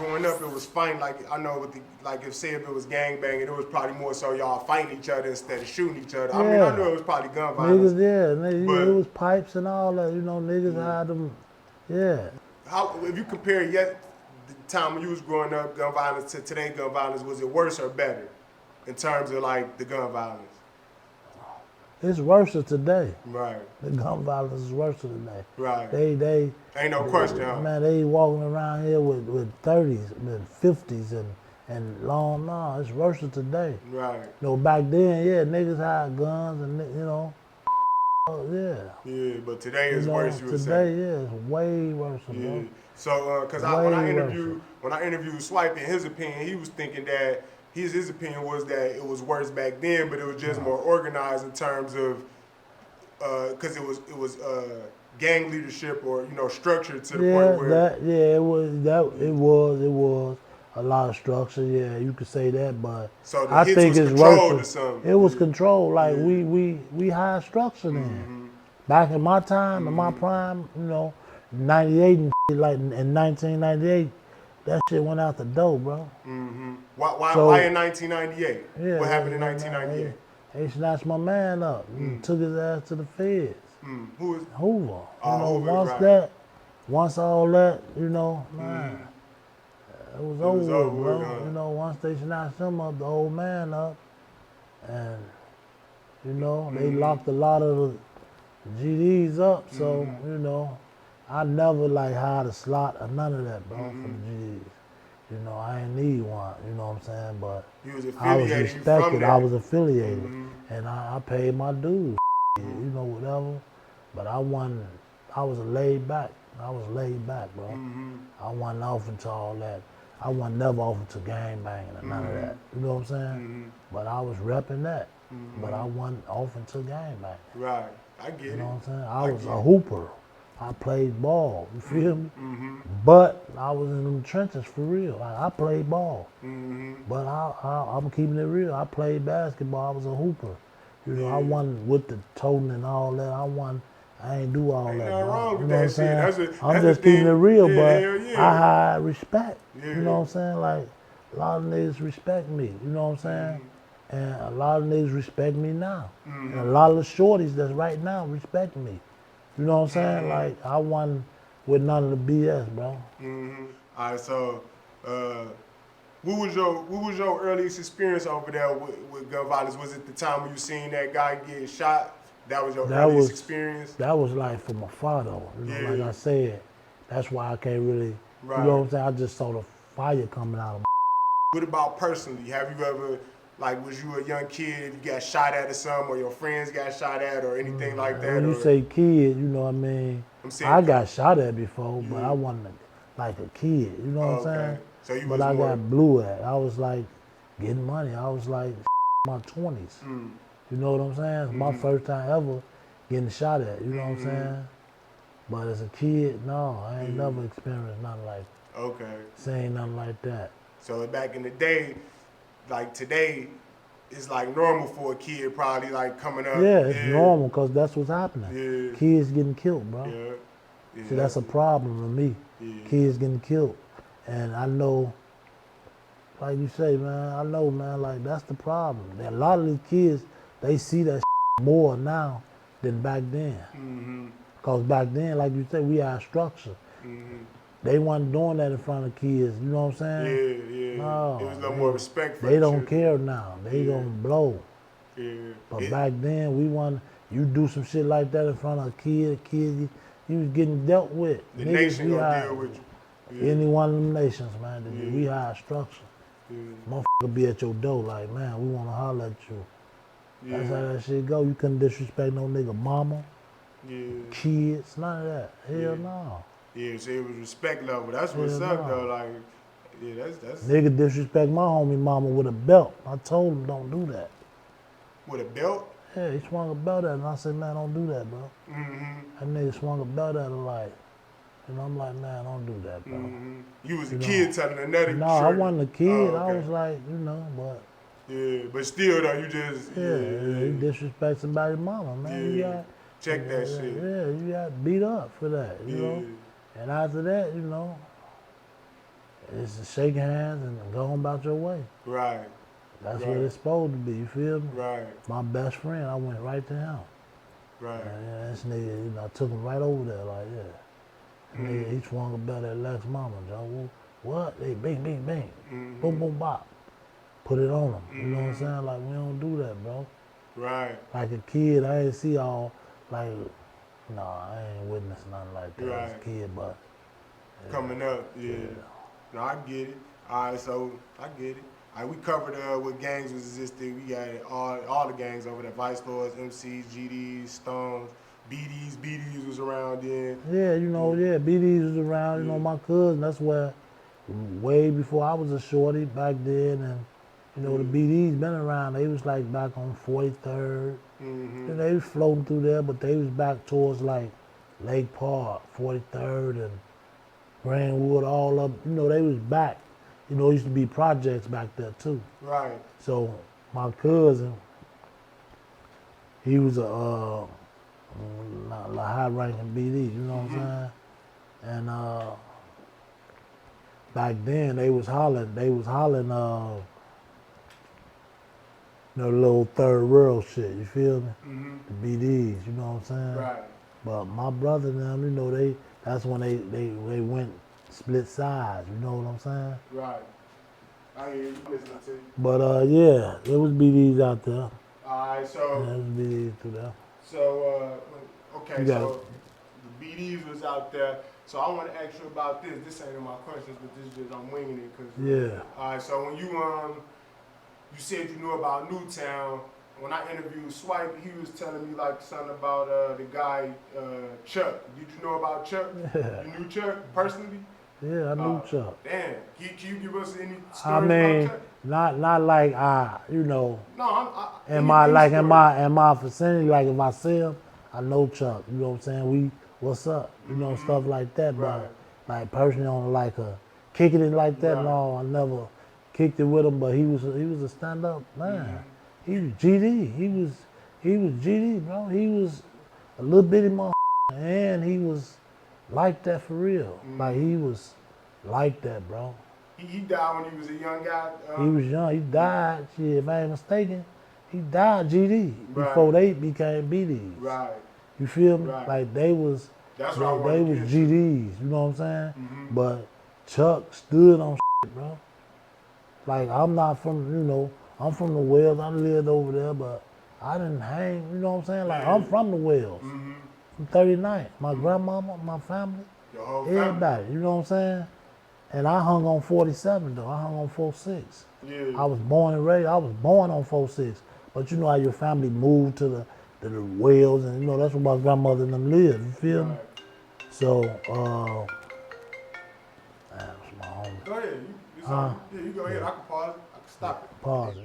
growing up, it was fighting. Like I know with the like if say if it was gangbanging, it was probably more so y'all fighting each other instead of shooting each other. Yeah. I mean, I knew it was probably gun violence. Niggas, it was pipes and all that. You know, niggas had them. Yeah. How if you compare the time when you was growing up, gun violence to today gun violence, was it worse or better in terms of like the gun violence? It's worse today. Right. The gun violence is worse today. Right. They ain't no question, huh? Man, they walking around here with 30s, with 50s and long, no, it's worse today. Right. You know, back then, yeah, niggas had guns and, you know, yeah. Yeah, but today is worse, you would say. Today, yeah, it's way worse, yeah. bro. So, because when I interviewed Swipe, in his opinion, he was thinking that his opinion was that it was worse back then, but it was just more organized in terms of, because it was gang leadership or structured to the point where it was a lot of structure. Yeah, you could say that, but so the I hits think was it's controlled worse. or something. It was controlled. Like we had structure then. Back in my time, in my prime, 98 and shit, like in 1998, that shit went out the door, bro. Why in 1998? Yeah, what happened in 1998? They snatched my man up and took his ass to the feds. Who is Hoover. Hoover, once all that, man, it was over with, bro. Huh? Once they snatched him up, the old man up, and they locked a lot of the GDs up. So I never like had a slot or none of that, bro, for the GDs. I ain't need one, you know what I'm saying? But I was respected, I was affiliated, and I paid my dues, whatever. But I was laid back. I was laid back, bro. I wasn't off into all that. I wasn't never off into gang banging or none of that. You know what I'm saying? But I was repping that. But I wasn't off into gang banging. Right, I get it. You know what I'm saying? I was a hooper. I played ball, you feel me? But I was in them trenches for real. Like, I played ball. But I'm keeping it real. I played basketball. I was a hooper. I wasn't with the toting and all that. I ain't do all that. Nothing wrong with you know that what I'm saying? shit. I'm just keeping it real, but I had respect. Yeah. You know what I'm saying? Like, a lot of niggas respect me. You know what I'm saying? And a lot of niggas respect me now. And a lot of the shorties that's right now respect me. You know what I'm saying? Like, I wasn't with none of the BS, bro. All right, so what was your earliest experience over there with gun violence? Was it the time when you seen that guy get shot? That was your earliest experience? That was like from afar, though. Like I said, that's why I can't really, right. You know what I'm saying? I just saw the fire coming out of my. What about personally? Have you ever, like, was you a young kid, if you got shot at or something, or your friends got shot at or anything like that? When you say kid, you know what I mean? I got shot at before, but I wasn't like a kid, you know what I'm saying? So you but I got blew at. I was like getting money. I was like my 20s. You know what I'm saying? It's my first time ever getting shot at, you know what I'm saying? But as a kid, no, I ain't never experienced nothing like saying nothing like that. So back in the day, like today, it's like normal for a kid probably like coming up. Yeah, it's normal because that's what's happening. Kids getting killed, bro. See, that's a problem with me. Kids getting killed. And I know, like you say, man, I know, man, like that's the problem. A lot of these kids, they see that more now than back then. Because back then, like you said, we had structure. They wasn't doing that in front of kids, you know what I'm saying? No, there was a little more respect for They don't care now. They gonna blow. But back then, you do some shit like that in front of a kid, you was getting dealt with. The nation gonna deal with you. Any one of them nations, man, we had structure. Motherfucker be at your door like, man, we wanna holler at you. That's how that shit go. You couldn't disrespect no nigga mama, kids, none of that. Hell no. Yeah, so it was respect level. That's what's up though. Like, that's. Nigga disrespect my homie mama with a belt. I told him don't do that. With a belt? Yeah, he swung a belt at him. I said, man, don't do that, bro. That nigga swung a belt at her like, and I'm like, man, don't do that, bro. You was a kid telling another. No, I wasn't a kid. I was like, but. Yeah, but still though, you just. You disrespect somebody's mama, man. You got. Check that shit. Yeah, you got beat up for that, you know. And after that, it's to shake hands and go on about your way. Right. That's Right. what it's supposed to be, you feel me? Right. My best friend, I went right to him. Right. And this nigga, you know, I took him right over there, like, yeah. Nigga, he swung a belt at Lex Mama, Joe. What? They bing, bing, bing. Boom, boom, bop. Put it on him. You know what I'm saying? Like, we don't do that, bro. Right. Like a kid, I ain't see all, like, nah, I ain't witnessed nothing like that as a Right. kid, but. Yeah. Coming up, yeah. No, I get it. All right, so I get it. All right, we covered what gangs was existing. We got all the gangs over there: Vice Lords, MCs, GDs, Stones, BDs. BDs was around then. Yeah, you know, yeah, BDs was around, you know, my cousin, that's where, way before I was a shorty back then, and, you know, the BDs been around. They was like back on 43rd. Mm-hmm. You know, they was floating through there, but they was back towards like Lake Park, 43rd, and Greenwood, all up. You know, they was back. You know, it used to be projects back there too. Right. So my cousin, he was a high-ranking BD. You know what I'm saying? And back then they was hollering, you know, little third world shit. You feel me? Mm-hmm. The BDs. You know what I'm saying? Right. But my brother and them, you know, that's when they went split sides. You know what I'm saying? Right. I hear you listening to you. But yeah, there was BDs out there. All right, Yeah, so there was BDs through there. okay, You got so the BDs was out there. So I want to ask you about this. This ain't in my questions, but this is just I'm winging it because. Yeah. All right, so when you said you knew about Newtown. When I interviewed Swipe, he was telling me like something about the guy Chuck. Did you know about Chuck? Yeah. You knew Chuck personally? Yeah, I knew Chuck. Damn. Can you give us any stories I mean, about Chuck? not like you know, No, in my vicinity, like if I see him, I know Chuck. You know what I'm saying? What's up? You know, stuff like that. Right. But like personally on like kicking it like that, Right. no, I never kicked it with him. But he was a stand up man. He was GD. He was GD, bro. He was a little bitty motherfucker, and he was like that for real. Like he was like that, bro. He died when he was a young guy. He was young. He died. Shit, if I ain't mistaken, he died GD Right. before they became BDs. Right. You feel me? Right. Like they was That's what I they wanted was to get to. GDs. You know what I'm saying? But Chuck stood on shit, bro. Like I'm not from, you know, I'm from the Wells. I lived over there, but I didn't hang. You know what I'm saying? Like I'm from the Wells. From 39. My grandmama, my family, Your whole everybody. You know what I'm saying? And I hung on 47 though. I hung on 46. Yeah. I was born and raised. I was born on 46. But you know how your family moved to the Wells, and you know that's where my grandmother and them lived. You feel me? Right. So, that's my homie. Go ahead. You go ahead. I can pause it. I can stop it. Pause it.